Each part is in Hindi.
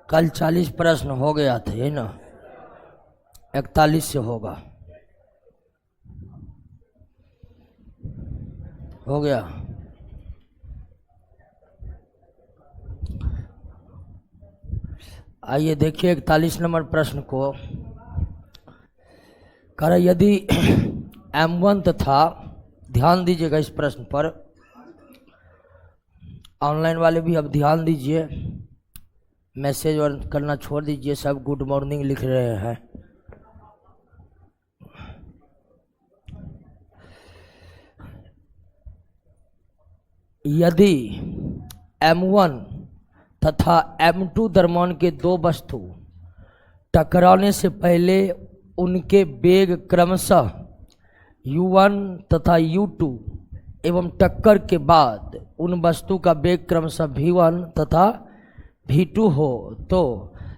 कल 40 प्रश्न हो गया था, है ना? 41 से होगा, हो गया। आइए देखिए 41 नंबर प्रश्न को। कह रहा यदि M1 तथा, ध्यान दीजिएगा इस प्रश्न पर, ऑनलाइन वाले भी अब ध्यान दीजिए, मैसेज और करना छोड़ दीजिए, सब गुड मॉर्निंग लिख रहे हैं। यदि M1 तथा M2 द्रव्यमान के दो वस्तु टकराने से पहले उनके वेग क्रमशः U1 तथा U2 एवं टक्कर के बाद उन वस्तु का वेग क्रमशः V1 तथा V2 हो तो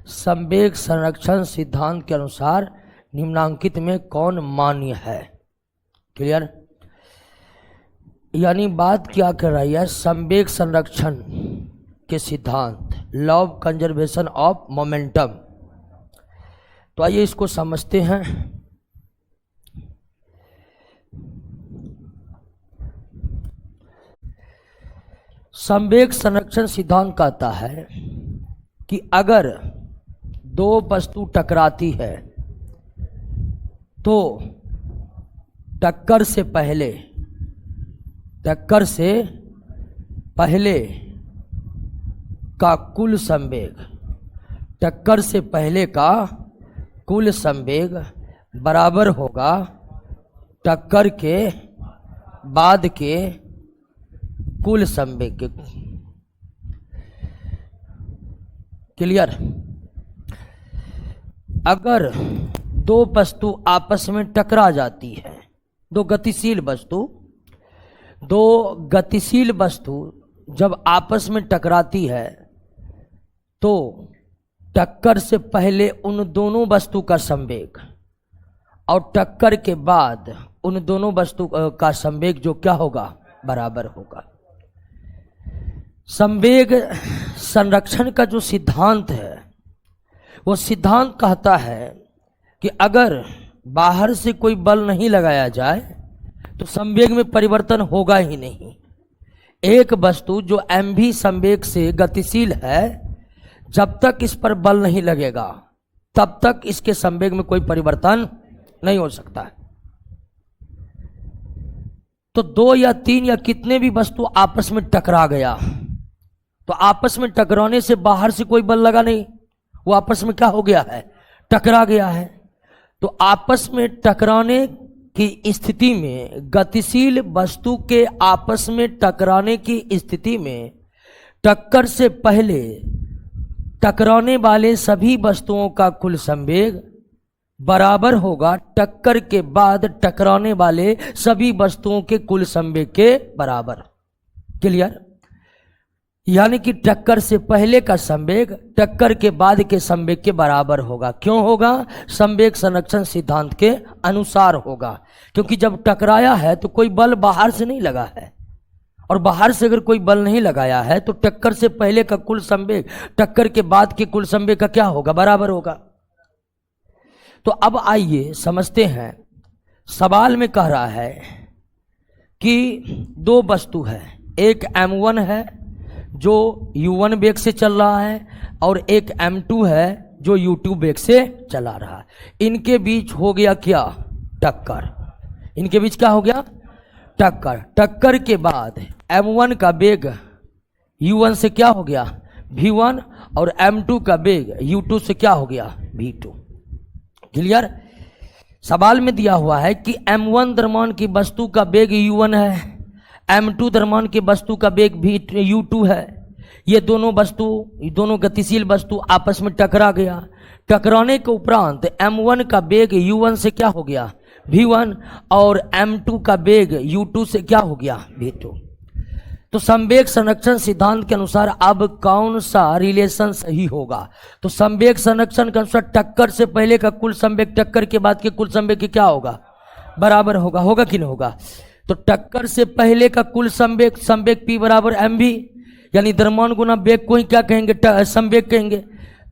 संवेग संरक्षण सिद्धांत के अनुसार निम्नांकित में कौन मान्य है? क्लियर? यानी बात क्या कर रही है? संवेग संरक्षण के सिद्धांत, law of conservation of momentum. तो आइए इसको समझते हैं। संवेग संरक्षण सिद्धांत कहता है कि अगर दो वस्तु टकराती है तो टक्कर से पहले का कुल संवेग, टक्कर से पहले का कुल संवेग बराबर होगा टक्कर के बाद के कुल संवेग के। क्लियर? अगर दो वस्तु आपस में टकरा जाती है, दो गतिशील वस्तु जब आपस में टकराती है तो टक्कर से पहले उन दोनों वस्तु का संवेग और टक्कर के बाद उन दोनों वस्तु का संवेग जो क्या होगा? बराबर होगा। संवेग संरक्षण का जो सिद्धांत है वो सिद्धांत कहता है कि अगर बाहर से कोई बल नहीं लगाया जाए तो संवेग में परिवर्तन होगा ही नहीं। एक वस्तु जो mv संवेग से गतिशील है, जब तक इस पर बल नहीं लगेगा तब तक इसके संवेग में कोई परिवर्तन नहीं हो सकता है। तो दो या तीन या कितने भी वस्तु आपस में टकरा गया तो आपस में टकराने से बाहर से कोई बल लगा नहीं, वो आपस में क्या हो गया है? टकरा गया है। तो आपस में टकराने की स्थिति में, गतिशील वस्तु के आपस में टकराने की स्थिति में टक्कर से पहले टकराने वाले सभी वस्तुओं का कुल संवेग बराबर होगा टक्कर के बाद टकराने वाले सभी वस्तुओं के कुल संवेग के बराबर। क्लियर? यानी कि टक्कर से पहले का संवेग टक्कर के बाद के संवेग के बराबर होगा। क्यों होगा? संवेग संरक्षण सिद्धांत के अनुसार होगा, क्योंकि जब टकराया है तो कोई बल बाहर से नहीं लगा है, और बाहर से अगर कोई बल नहीं लगाया है तो टक्कर से पहले का कुल संवेग टक्कर के बाद के कुल संवेग का क्या होगा? बराबर होगा। तो अब आइए समझते हैं। सवाल में कह रहा है कि दो वस्तु है, एक M1 है जो U1 वेग से चल रहा है और एक M2 है जो U2 वेग से चला रहा है। इनके बीच हो गया क्या? टक्कर। इनके बीच क्या हो गया? टक्कर। टक्कर के बाद M1 का वेग U1 से क्या हो गया? V1, और M2 का वेग U2 से क्या हो गया? V2। क्लियर? सवाल में दिया हुआ है कि M1 द्रव्यमान की वस्तु का वेग U1 है, M2 द्रव्यमान की वस्तु का वेग U2 है। ये दोनों गतिशील वस्तु आपस में टकरा गया। टकराने के उपरांत M1 का वेग U1 से क्या हो गया? V1, और M2 का वेग U2 से क्या हो गया? V2। तो संवेग संरक्षण सिद्धांत के अनुसार अब कौन सा रिलेशन सही होगा? तो संवेग संरक्षण के अनुसार टक्कर से पहले का कुल संवेग टक्कर के बाद के कुल संवेग के क्या होगा? बराबर होगा। होगा कि नहीं होगा? तो टक्कर से पहले का कुल संवेग, संवेग P बराबर mv, यानी द्रव्यमान गुना वेग को ही क्या कहेंगे? संवेग कहेंगे।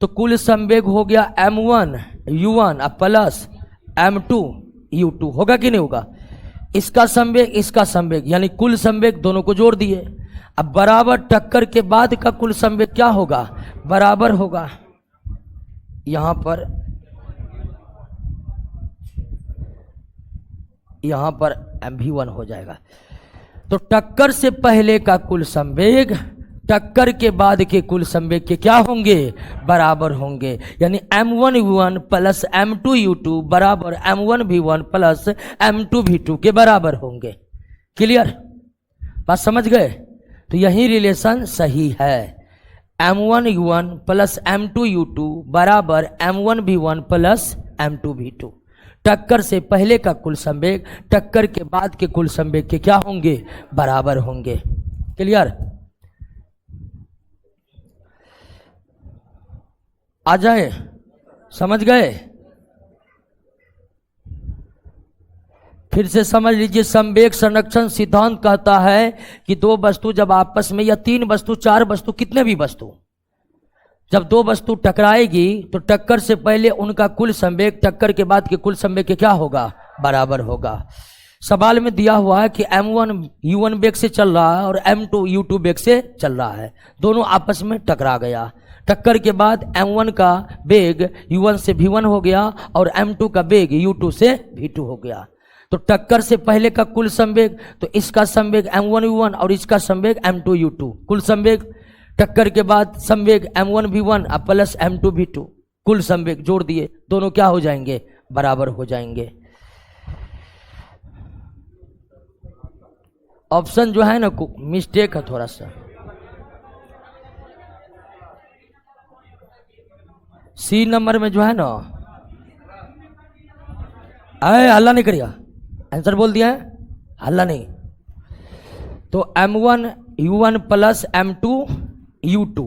तो कुल संवेग हो गया m1 u1 plus m2 u2, होगा कि नहीं होगा? इसका संवेग यानी कुल संवेग दोनों को जोड़ दिए। अब बराबर टक्कर के बाद का कुल संवेग क्या होगा? बराबर होगा। यहां पर mv1 हो जाएगा। तो टक्कर से पहले का कुल संवेग टक्कर के बाद के कुल संवेग के क्या होंगे? बराबर होंगे। यानी m1 u1 plus m2 u2 बराबर m1 v1 plus m2 v2 के बराबर होंगे। क्लियर? बात समझ गए? तो यही रिलेशन सही है। m1 u1 plus m2 u2 बराबर m1 v1 plus m2 v2। टक्कर से पहले का कुल संवेग टक्कर के बाद के कुल संवेग के क्या होंगे? बराबर होंगे। क्लियर? आ जाए, समझ गए? फिर से समझ लीजिए, संवेग संरक्षण सिद्धांत कहता है कि दो वस्तु जब आपस में, या तीन वस्तु, चार वस्तु, कितने भी वस्तु, जब दो वस्तु टकराएगी तो टक्कर से पहले उनका कुल संवेग टक्कर के बाद के कुल संवेग के क्या होगा? बराबर होगा। सवाल में दिया हुआ है कि m1 u1 वेग से चल रहा है और m2 u2 वेग से चल रहा है, दोनों आपस में टकरा गया। टक्कर के बाद m1 का वेग u1 से v1 हो गया और m2 का वेग u2 से v2 हो गया। तो टक्कर से पहले का कुल संवेग, तो इसका संवेग m1 u1 और इसका संवेग m2 u2, कुल संवेग। टक्कर के बाद संवेग m1 v1 plus m2 v2, कुल संवेग जोड़ दिए, दोनों क्या हो जाएंगे? बराबर हो जाएंगे। ऑप्शन जो है ना मिस्टेक है थोड़ा सा। सी नंबर में जो है ना, अरे हल्ला नहीं करिएगा, आंसर बोल दिया है, हल्ला नहीं। तो m1 u1 plus m2 u2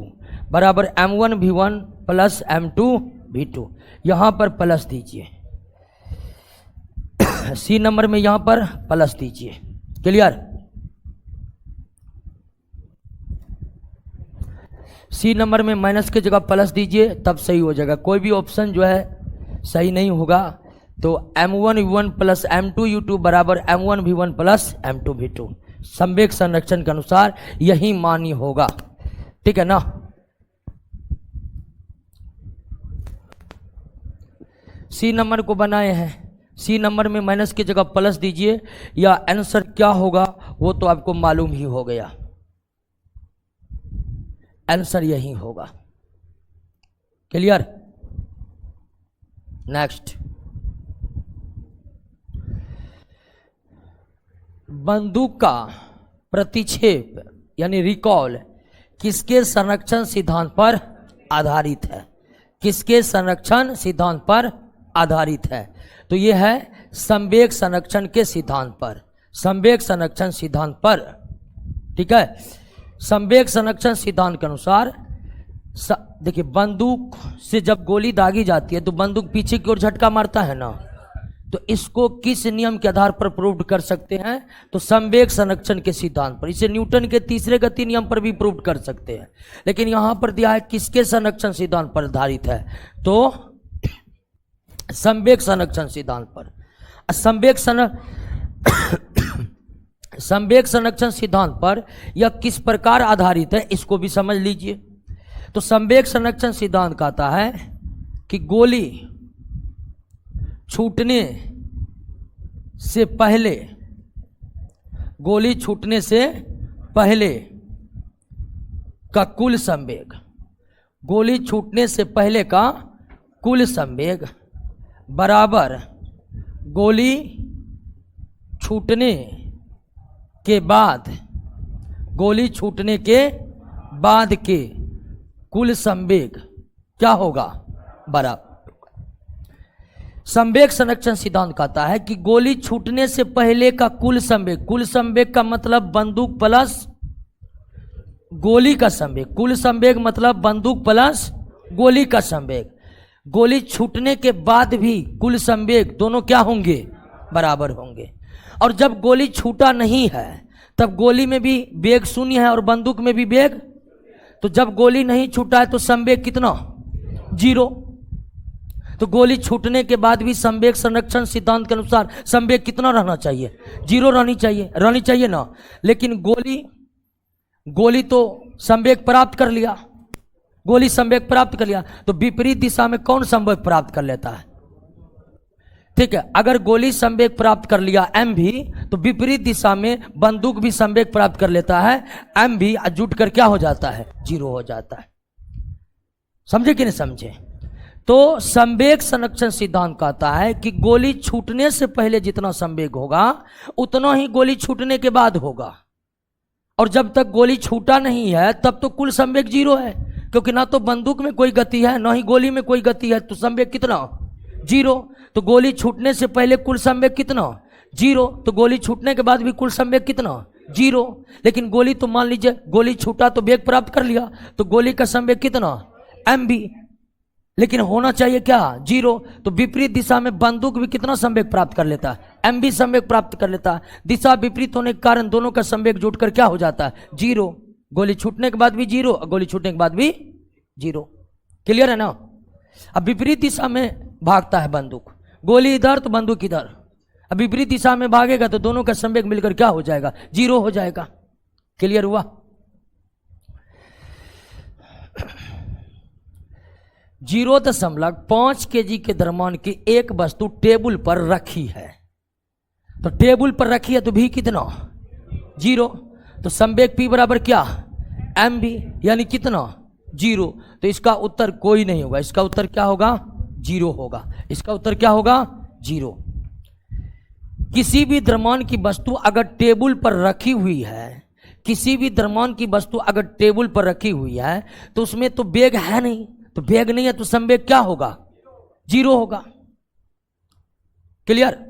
बराबर m1 v1 plus m2 v2, यहां पर प्लस दीजिए। सी नंबर में यहां पर प्लस दीजिए। क्लियर? सी नंबर में माइनस की जगह प्लस दीजिए, तब सही हो जाएगा। कोई भी ऑप्शन जो है सही नहीं होगा। तो m1 v1 plus m2 u2 बराबर m1 v1 plus m2 v2, संवेग संरक्षण के अनुसार यही मान्य होगा। ठीक है ना? सी नंबर को बनाए हैं, सी नंबर में माइनस की जगह प्लस दीजिए, या आंसर क्या होगा वो तो आपको मालूम ही हो गया। आंसर यही होगा। क्लियर? नेक्स्ट, बंदूक का प्रतिक्षेप यानी रिकॉल किसके संरक्षण सिद्धांत पर आधारित है? किसके संरक्षण सिद्धांत पर आधारित है? तो यह है संवेग संरक्षण के सिद्धांत पर, संवेग संरक्षण सिद्धांत पर। ठीक है? संवेग संरक्षण सिद्धांत के अनुसार देखिए, बंदूक से जब गोली दागी जाती है तो बंदूक पीछे की ओर झटका मारता है ना, तो इसको किस नियम के आधार पर प्रूव कर सकते हैं? तो संवेग संरक्षण के सिद्धांत पर। इसे न्यूटन के तीसरे गति नियम पर भी प्रूव कर सकते हैं, लेकिन यहां पर दिया है किसके संरक्षण सिद्धांत पर आधारित है? तो संवेग संरक्षण सिद्धांत पर। संवेग संरक्षण सिद्धांत पर यह किस प्रकार आधारित है, इसको भी समझ लीजिए। तो संवेग संरक्षण सिद्धांत कहता है कि गोली छूटने से पहले, गोली छूटने से पहले का कुल संवेग, गोली छूटने से पहले का कुल संवेग बराबर गोली छूटने के बाद, गोली छूटने के बाद के कुल संवेग क्या होगा? बराबर। संवेग संरक्षण सिद्धांत कहता है कि गोली छूटने से पहले का कुल संवेग, कुल संवेग का मतलब बंदूक प्लस गोली का संवेग, कुल संवेग मतलब बंदूक प्लस गोली का संवेग। गोली छूटने के बाद भी कुल संवेग दोनों क्या होंगे? बराबर होंगे। और जब गोली छूटा नहीं है तब गोली में भी वेग शून्य है और बंदूक में भी वेग, तो जब गोली नहीं छूटा है तो संवेग कितना? जीरो। तो गोली छूटने के बाद भी संवेग संरक्षण सिद्धांत के अनुसार संवेग कितना रहना चाहिए? जीरो रहनी चाहिए ना। लेकिन गोली तो संवेग प्राप्त कर लिया, गोली संवेग प्राप्त कर लिया, तो विपरीत दिशा में कौन संवेग प्राप्त कर लेता है? ठीक है, अगर गोली संवेग प्राप्त कर लिया एम भी, तो विपरीत दिशा में बंदूक भी संवेग प्राप्त कर लेता है, एम भी जुट कर क्या हो जाता है? जीरो हो जाता है। समझे कि नहीं समझे? तो संवेग संरक्षण सिद्धांत कहता है कि गोली छूटने से पहले जितना संवेग होगा उतना ही गोली छूटने के बाद होगा, और जब तक गोली छूटा नहीं है तब तो कुल संवेग जीरो है, क्योंकि ना तो बंदूक में कोई गति है ना ही गोली में कोई गति है, तो संवेग कितना? जीरो। तो गोली छूटने से पहले कुल संवेग कितना? जीरो। तो गोली छूटने के बाद भी कुल संवेग कितना? जीरो। लेकिन गोली तो मान लीजिए गोली छूटा तो वेग प्राप्त कर लिया, तो गोली का संवेग कितना? एम भी, लेकिन होना चाहिए क्या? जीरो। तो विपरीत दिशा में बंदूक भी कितना संवेग प्राप्त कर लेता है? एम भी संवेग प्राप्त कर लेता है। दिशा विपरीत होने के कारण दोनों का संवेग जुटकर क्या हो जाता है? जीरो। गोली छूटने के बाद भी जीरो, गोली छूटने के बाद भी जीरो। क्लियर है ना? अब विपरीत दिशा में भागता है बंदूक, गोली इधर तो बंदूक इधर, अब विपरीत दिशा में भागेगा तो दोनों का संवेग मिलकर क्या हो जाएगा? जीरो हो जाएगा। क्लियर हुआ? 0.5 kg के द्रव्यमान की एक वस्तु टेबल पर रखी है, तो टेबल पर रखी है तो भी कितना? जीरो। तो संवेग P बराबर क्या? एम भी, यानी कितना? जीरो। तो इसका उत्तर कोई नहीं होगा, इसका उत्तर क्या होगा? जीरो होगा। इसका उत्तर क्या होगा? जीरो। किसी भी द्रव्यमान की वस्तु अगर टेबल पर रखी हुई है, किसी भी द्रव्यमान की वस्तु अगर टेबल पर रखी हुई है तो उसमें तो वेग है नहीं, तो वेग नहीं है तो संवेग क्या होगा? जीरो होगा। क्लियर?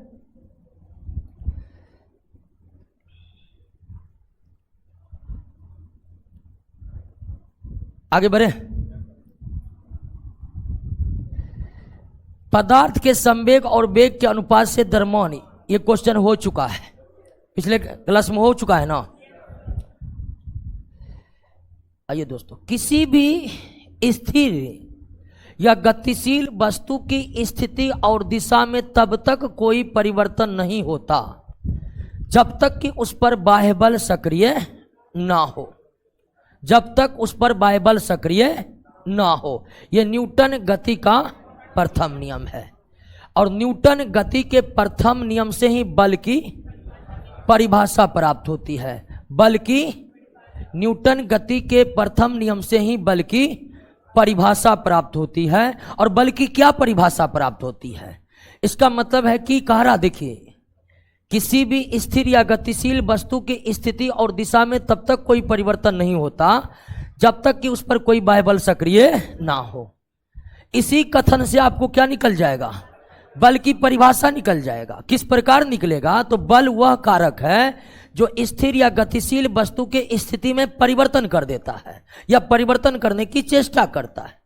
आगे बढ़े। पदार्थ के संवेग और वेग के अनुपात से द्रव्यमान, ये क्वेश्चन हो चुका है, पिछले क्लास में हो चुका है ना। आइए दोस्तों, किसी भी स्थिर या गतिशील वस्तु की स्थिति और दिशा में तब तक कोई परिवर्तन नहीं होता जब तक कि उस पर बाह्य बल सक्रिय ना हो, जब तक उस पर बाह्य बल सक्रिय ना हो। यह न्यूटन गति का प्रथम नियम है, और न्यूटन गति के प्रथम नियम से ही बल की परिभाषा प्राप्त होती है। बल की, न्यूटन गति के प्रथम नियम से ही बल की परिभाषा प्राप्त होती है। और बल की क्या परिभाषा प्राप्त होती है? इसका मतलब है कि कह रहा, देखिए, किसी भी स्थिर या गतिशील वस्तु की स्थिति और दिशा में तब तक कोई परिवर्तन नहीं होता जब तक कि उस पर कोई बाह्य बल सक्रिय ना हो। इसी कथन से आपको क्या निकल जाएगा? बल की परिभाषा निकल जाएगा। किस प्रकार निकलेगा? तो बल वह कारक है जो स्थिर या गतिशील वस्तु के स्थिति में परिवर्तन कर देता है या परिवर्तन करने की चेष्टा करता है।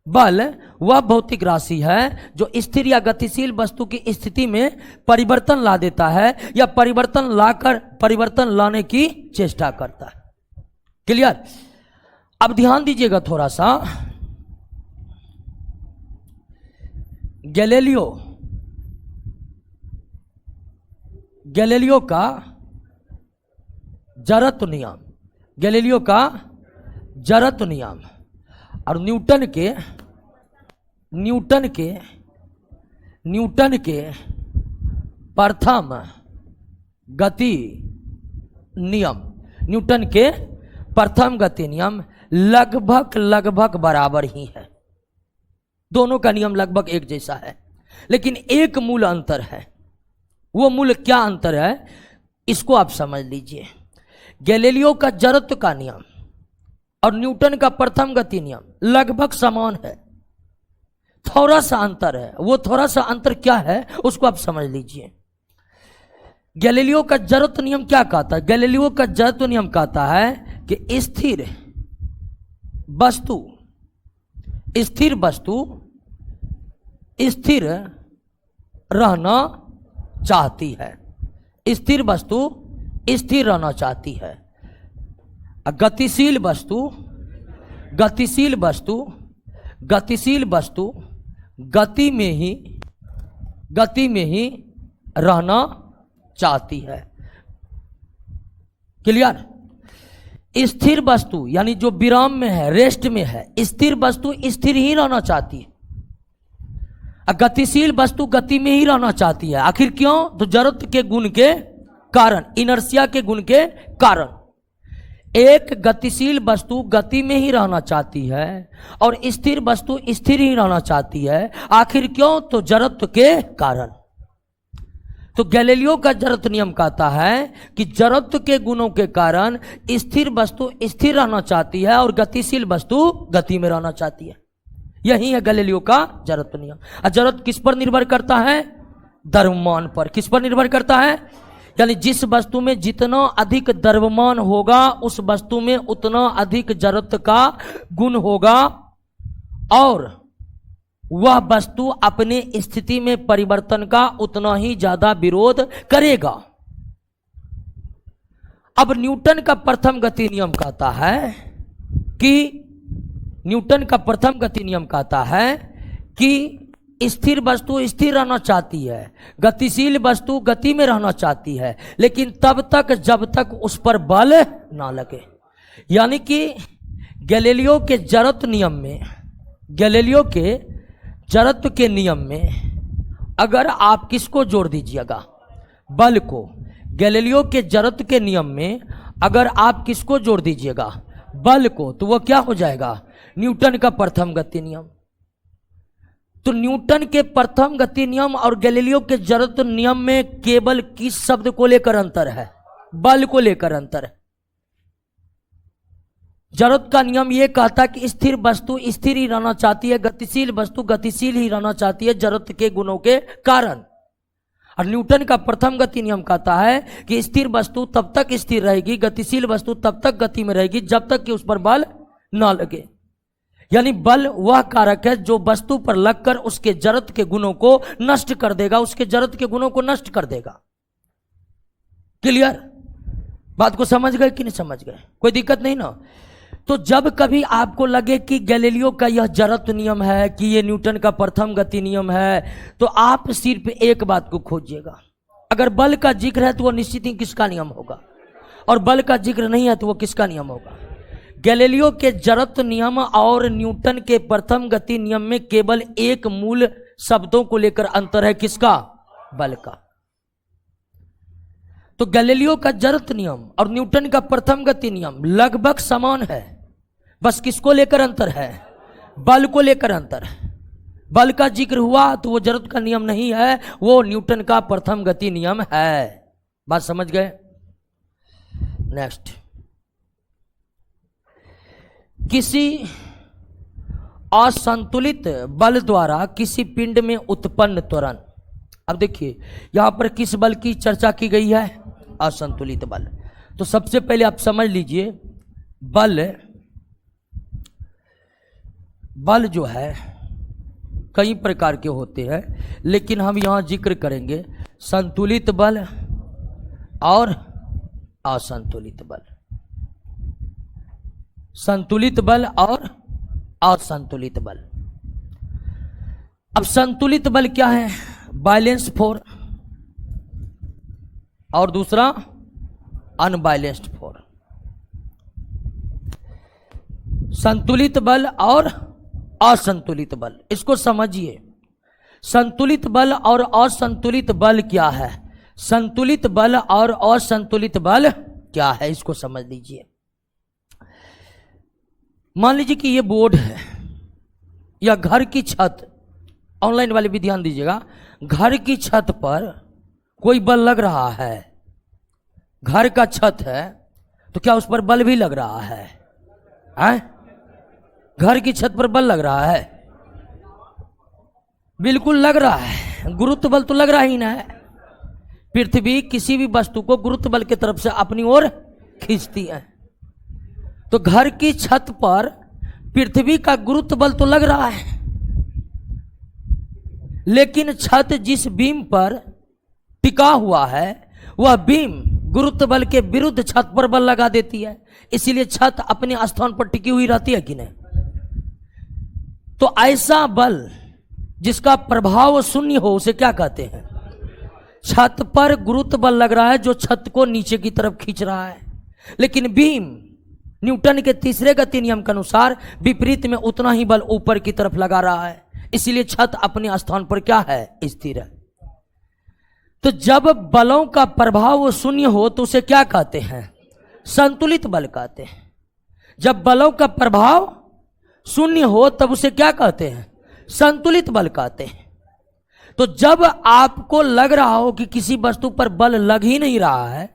बल वह भौतिक राशि है जो स्थिर या गतिशील वस्तु की स्थिति में परिवर्तन ला देता है या परिवर्तन लाने की चेष्टा करता है। क्लियर? अब ध्यान दीजिएगा थोड़ा सा। गैलीलियो का जड़त्व नियम, गैलीलियो का जड़त्व नियम और न्यूटन के प्रथम गति नियम, न्यूटन के प्रथम गति नियम लगभग बराबर ही है। दोनों का नियम लगभग एक जैसा है, लेकिन एक मूल अंतर है। वो मूल क्या अंतर है इसको आप समझ लीजिए। गैलीलियो का जड़त्व का नियम और न्यूटन का प्रथम गति नियम लगभग समान है, थोड़ा सा अंतर है। वो थोड़ा सा अंतर क्या है उसको आप समझ लीजिए। गैलीलियो का जड़त्व नियम क्या कहता है? गैलीलियो का जड़त्व नियम कहता है कि स्थिर वस्तु स्थिर रहना चाहती है, स्थिर वस्तु स्थिर रहना चाहती है। गतिशील वस्तु गतिशील वस्तु गति में ही रहना चाहती है। क्लियर? स्थिर वस्तु यानी जो विराम में है, रेस्ट में है, स्थिर वस्तु स्थिर ही रहना चाहती है। गतिशील वस्तु गति में ही रहना चाहती है। आखिर क्यों? तो जड़त्व के गुण के कारण, इनर्शिया के गुण के कारण। एक गतिशील वस्तु गति में ही रहना चाहती है और स्थिर वस्तु स्थिर ही रहना चाहती है। आखिर क्यों? तो जड़त्व के कारण। तो गैलीलियो का जड़त्व नियम कहता है कि जड़त्व के गुणों के कारण स्थिर वस्तु स्थिर रहना चाहती है और गतिशील वस्तु गति में रहना चाहती है। यही है गैलीलियो का जड़त्व नियम। और जड़त्व किस पर निर्भर करता है? द्रव्यमान पर। किस पर निर्भर करता है? यानी जिस वस्तु में जितना अधिक द्रव्यमान होगा उस वस्तु में उतना अधिक जड़त्व का गुण होगा और वह वस्तु अपने स्थिति में परिवर्तन का उतना ही ज्यादा विरोध करेगा। अब न्यूटन का प्रथम गति नियम कहता है कि स्थिर वस्तु स्थिर रहना चाहती है, गतिशील वस्तु गति में रहना चाहती है, लेकिन तब तक जब तक उस पर बल ना लगे। यानी कि गैलीलियो के जड़त्व के नियम में अगर आप किसको जोड़ दीजिएगा? बल को। गैलीलियो के जड़त्व के नियम में अगर आप किसको जोड़ दीजिएगा? बल को, तो वह क्या हो जाएगा? न्यूटन का प्रथम गति नियम। तो न्यूटन के प्रथम गति नियम और गैलीलियो के जड़त्व नियम में केवल किस शब्द को लेकर अंतर है? बल को लेकर अंतर है। जड़त्व का नियम यह कहता है कि स्थिर वस्तु स्थिर ही रहना चाहती है, गतिशील वस्तु गतिशील ही रहना चाहती है जड़त्व के गुणों के कारण। और न्यूटन का प्रथम गति नियम कहता है कि स्थिर वस्तु तब तक स्थिर रहेगी, गतिशील वस्तु तब तक गति में रहेगी जब तक कि उस पर बल ना लगे। यानी बल वह कारक है जो वस्तु पर लगकर उसके जड़त्व के गुणों को नष्ट कर देगा, उसके जड़त्व के गुणों को नष्ट कर देगा। क्लियर? बात को समझ गए कि नहीं समझ गए? कोई दिक्कत नहीं ना? तो जब कभी आपको लगे कि गैलीलियो का यह जड़त्व नियम है, कि यह न्यूटन का प्रथम गति नियम है, तो आप सिर्फ एक बात को खोजिएगा। अगर बल का जिक्र है तो वह निश्चित ही किसका नियम होगा, और बल का जिक्र नहीं है तो वह किसका नियम होगा? गैलीलियो के जड़त्व नियम और न्यूटन के प्रथम गति नियम में केवल एक मूल शब्दों को लेकर अंतर है। किसका? बल का। तो गैलीलियो का जड़त्व नियम और न्यूटन का प्रथम गति नियम लगभग समान है, बस किसको लेकर अंतर है? बल को लेकर अंतर है। बल का जिक्र हुआ तो वो जड़त्व का नियम नहीं है, वो न्यूटन का प्रथम गति नियम है। बात समझ गए? नेक्स्ट, किसी असंतुलित बल द्वारा किसी पिंड में उत्पन्न त्वरण। अब देखिए यहां पर किस बल की चर्चा की गई है? असंतुलित बल। तो सबसे पहले आप समझ लीजिए, बल जो है कई प्रकार के होते हैं, लेकिन हम यहां जिक्र करेंगे संतुलित बल और असंतुलित बल। संतुलित बल और असंतुलित बल। अब संतुलित बल क्या है? बैलेंस फोर्स, और दूसरा अनबैलेंस्ड फोर्स। संतुलित बल और असंतुलित बल, इसको समझिए। संतुलित बल और असंतुलित बल क्या है? संतुलित बल और असंतुलित बल क्या है, इसको समझ लीजिए। मान लीजिए कि ये बोर्ड है या घर की छत, ऑनलाइन वाले भी ध्यान दीजिएगा, घर की छत पर कोई बल लग रहा है। घर का छत है तो क्या उस पर बल भी लग रहा है? घर की छत पर बल लग रहा है? बिल्कुल लग रहा है। गुरुत्व बल तो लग रहा ही ना है। पृथ्वी किसी भी वस्तु को गुरुत्व बल की तरफ से अपनी ओर खींचती है, तो घर की छत पर पृथ्वी का गुरुत्व बल तो लग रहा है, लेकिन छत जिस बीम पर टिका हुआ है वह बीम गुरुत्व बल के विरुद्ध छत पर बल लगा देती है। इसीलिए छत अपने स्थान पर टिकी हुई रहती है कि नहीं? तो ऐसा बल जिसका प्रभाव शून्य हो उसे क्या कहते हैं? छत पर गुरुत्व बल लग रहा है जो छत को नीचे की तरफ खींच रहा है, लेकिन बीम न्यूटन के तीसरे गति नियम के अनुसार विपरीत में उतना ही बल ऊपर की तरफ लगा रहा है, इसलिए छत अपने स्थान पर क्या है? स्थिर है। तो जब बलों का प्रभाव शून्य हो तो उसे क्या कहते हैं? संतुलित बल कहते हैं। जब बलों का प्रभाव शून्य हो तब उसे क्या कहते हैं? संतुलित बल कहते हैं। तो जब आपको लग रहा हो कि किसी वस्तु पर बल लग ही नहीं रहा है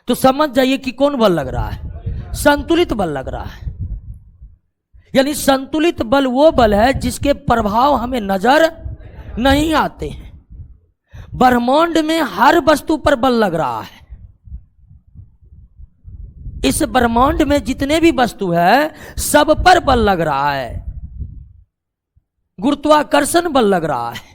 तो समझ जाइए कि कौन बल लग रहा है? संतुलित बल लग रहा है। यानी संतुलित बल वो बल है जिसके प्रभाव हमें नजर नहीं आते हैं। ब्रह्मांड में हर वस्तु पर बल लग रहा है। इस ब्रह्मांड में जितने भी वस्तु है सब पर बल लग रहा है। गुरुत्वाकर्षण बल लग रहा है।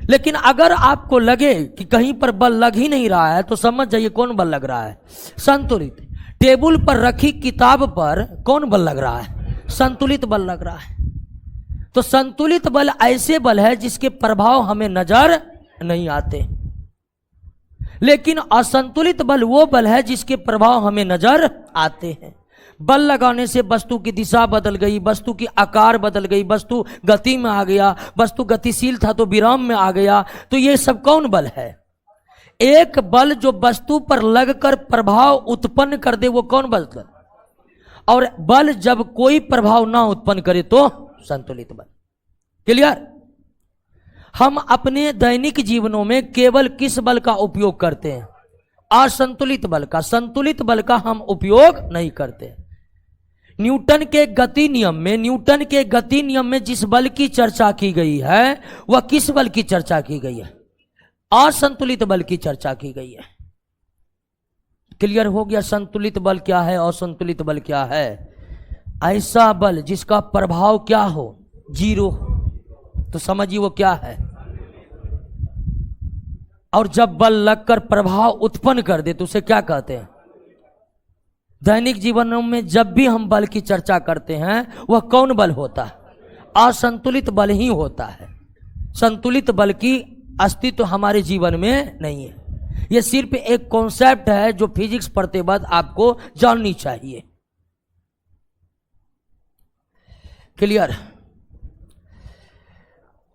लेकिन अगर आपको लगे कि कहीं पर बल लग ही नहीं रहा है तो समझ जाइए कौन बल लग रहा है? संतुलित। टेबल पर रखी किताब पर कौन बल लग रहा है? संतुलित बल लग रहा है। तो संतुलित बल ऐसे बल है जिसके प्रभाव हमें नजर नहीं आते, लेकिन असंतुलित बल वो बल है जिसके प्रभाव हमें नजर आते हैं। बल लगाने से वस्तु की दिशा बदल गई, वस्तु की आकार बदल गई, वस्तु गति में आ गया, वस्तु गतिशील था तो विराम में आ गया। तो ये सब कौन बल है? एक बल जो वस्तु पर लगकर प्रभाव उत्पन्न कर दे वो कौन बल है? और बल जब कोई प्रभाव ना उत्पन्न करे तो संतुलित बल। क्लियर? हम अपने दैनिक जीवनों में केवल किस बल का उपयोग करते हैं? असंतुलित बल का। संतुलित बल का हम उपयोग नहीं करते। न्यूटन के गति नियम में जिस बल की चर्चा की गई है वह किस बल की चर्चा की गई है? असंतुलित बल की चर्चा की गई है। क्लियर हो गया? संतुलित बल क्या है, असंतुलित बल क्या है? ऐसा बल जिसका प्रभाव क्या हो? जीरो। तो समझिए वो क्या है? और जब बल लगकर प्रभाव उत्पन्न कर दे तो उसे क्या कहते हैं? दैनिक जीवनों में जब भी हम बल की चर्चा करते हैं वह कौन बल होता है? असंतुलित बल ही होता है। संतुलित बल की अस्तित्व हमारे जीवन में नहीं है। यह सिर्फ एक कॉन्सेप्ट है जो फिजिक्स पढ़ते बाद आपको जाननी चाहिए। क्लियर?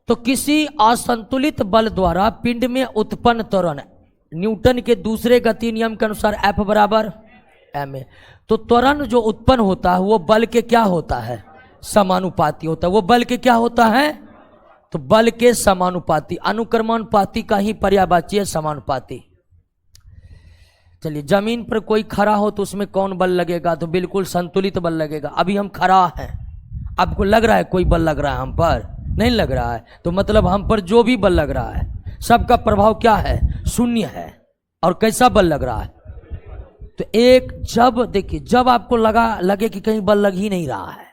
तो किसी असंतुलित बल द्वारा पिंड में उत्पन्न त्वरण न्यूटन के दूसरे गति नियम के अनुसार F बराबर ma। तो त्वरण जो उत्पन्न होता है वो बल के क्या होता है? समानुपाती होता है। वो बल के क्या होता है? तो बल के समानुपाती। अनुक्रमानुपाती का ही पर्यायवाची है समानुपाती। चलिए, जमीन पर कोई खड़ा हो तो उसमें कौन बल लगेगा? तो बिल्कुल संतुलित बल लगेगा। अभी हम खड़ा हैं, आपको लग रहा है कोई बल लग रहा है? हम पर नहीं लग रहा है। तो मतलब हम पर जो भी बल लग रहा है सबका प्रभाव क्या है? शून्य है। और कैसा बल लग रहा है? तो एक जब देखिए, जब आपको लगे कि कहीं बल लग ही नहीं रहा है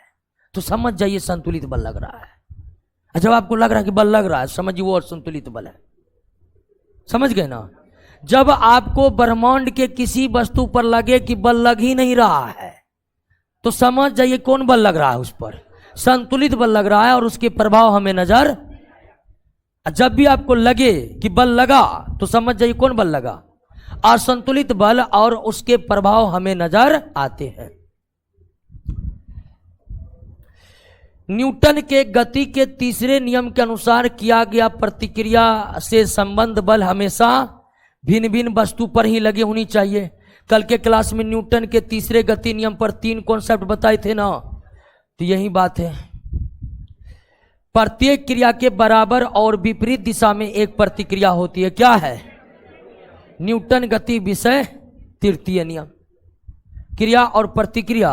तो समझ जाइए संतुलित बल लग रहा है। जब आपको लग रहा है कि बल लग रहा है समझिए वो असंतुलित बल है। समझ गए ना? जब आपको ब्रह्मांड के किसी वस्तु पर लगे कि बल लग ही नहीं रहा है तो समझ जाइए कौन बल लग रहा है? उस पर संतुलित बल लग रहा है और उसके प्रभाव हमें नजर। जब भी आपको लगे कि बल लगा तो समझ जाइए कौन बल लगा? असंतुलित बल, और उसके प्रभाव हमें नजर आते हैं। न्यूटन के गति के तीसरे नियम के अनुसार किया गया प्रतिक्रिया से संबंध बल हमेशा भिन्न भिन्न वस्तु पर ही लगे होनी चाहिए। कल के क्लास में न्यूटन के तीसरे गति नियम पर 3 कॉन्सेप्ट बताए थे ना, तो यही बात है। प्रत्येक क्रिया के बराबर और विपरीत दिशा में एक प्रतिक्रिया होती है। क्या है? न्यूटन गति विषय तृतीय नियम। क्रिया और प्रतिक्रिया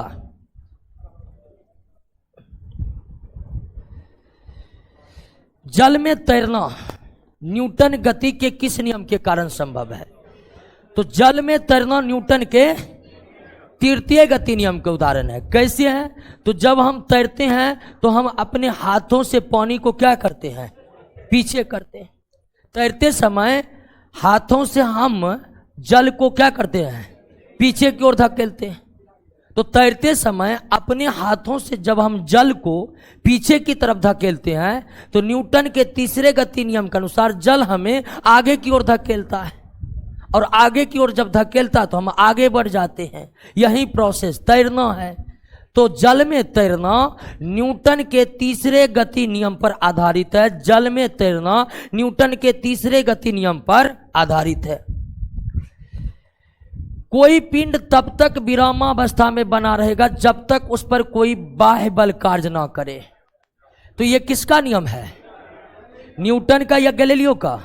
जल में तैरना न्यूटन गति के किस नियम के कारण संभव है? तो जल में तैरना न्यूटन के तृतीय गति नियम के उदाहरण है। कैसे है? तो जब हम तैरते हैं तो हम अपने हाथों से पानी को क्या करते हैं? पीछे करते हैं। तैरते समय हाथों से हम जल को क्या करते हैं? पीछे की ओर धकेलते हैं। तो तैरते समय अपने हाथों से जब हम जल को पीछे की तरफ धकेलते हैं तो न्यूटन के तीसरे गति नियम के अनुसार जल हमें आगे की ओर धकेलता है, और आगे की ओर जब धकेलता है तो हम आगे बढ़ जाते हैं। यही प्रोसेस तैरना है। तो जल में तैरना न्यूटन के तीसरे गति नियम पर आधारित है। जल में तैरना न्यूटन के तीसरे गति नियम पर आधारित है। कोई पिंड तब तक विरामावस्था में बना रहेगा जब तक उस पर कोई बाह्य बल कार्य ना करे। तो यह किसका नियम है? न्यूटन का या गैलीलियो का?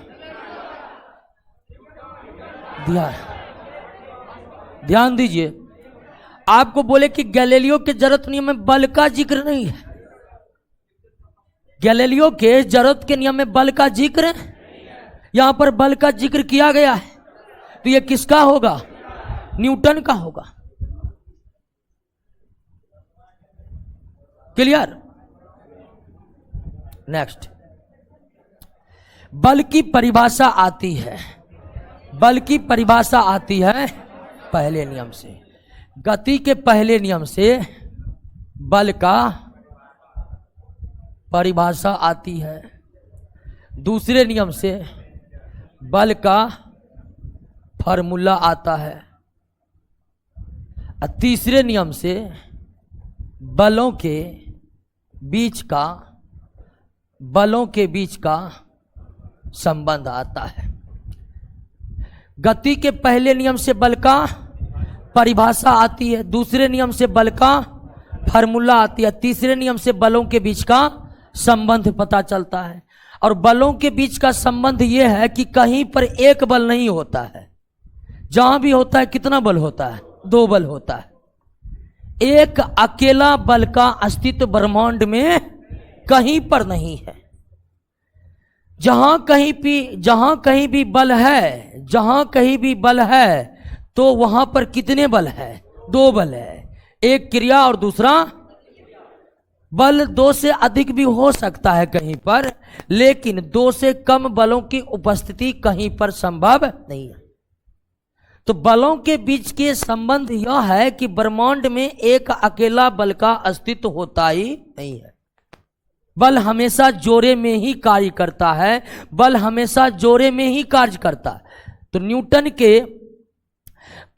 ध्यान दीजिए, आपको बोले कि गैलीलियो के जड़त्व नियम में बल का जिक्र नहीं है। गैलीलियो के जड़त्व के नियम में बल का जिक्र, यहां पर बल का जिक्र किया गया है। तो यह किसका होगा? न्यूटन का होगा। क्लियर? नेक्स्ट, बल की परिभाषा आती है। बल की परिभाषा आती है पहले नियम से। गति के पहले नियम से बल का परिभाषा आती है। दूसरे नियम से बल का फॉर्मूला आता है। और तीसरे नियम से बलों के बीच का संबंध आता है। गति के पहले नियम से बल का परिभाषा आती है, दूसरे नियम से बल का फार्मूला आती है, तीसरे नियम से बलों के बीच का संबंध पता चलता है। और बलों के बीच का संबंध यह है कि कहीं पर एक बल नहीं होता है। जहां भी होता है कितना बल होता है? 2 बल होता है। एक अकेला बल का अस्तित्व ब्रह्मांड में कहीं पर नहीं है। जहां कहीं भी बल है तो वहां पर कितने बल है? 2 बल है। एक क्रिया और दूसरा बल। 2 से अधिक भी हो सकता है कहीं पर, लेकिन 2 से कम बलों की उपस्थिति कहीं पर संभव नहीं है। तो बलों के बीच के संबंध यह है कि ब्रह्मांड में एक अकेला बल का अस्तित्व होता ही नहीं है। बल हमेशा जोड़े में ही कार्य करता है। बल हमेशा जोड़े में ही कार्य करता है। तो न्यूटन के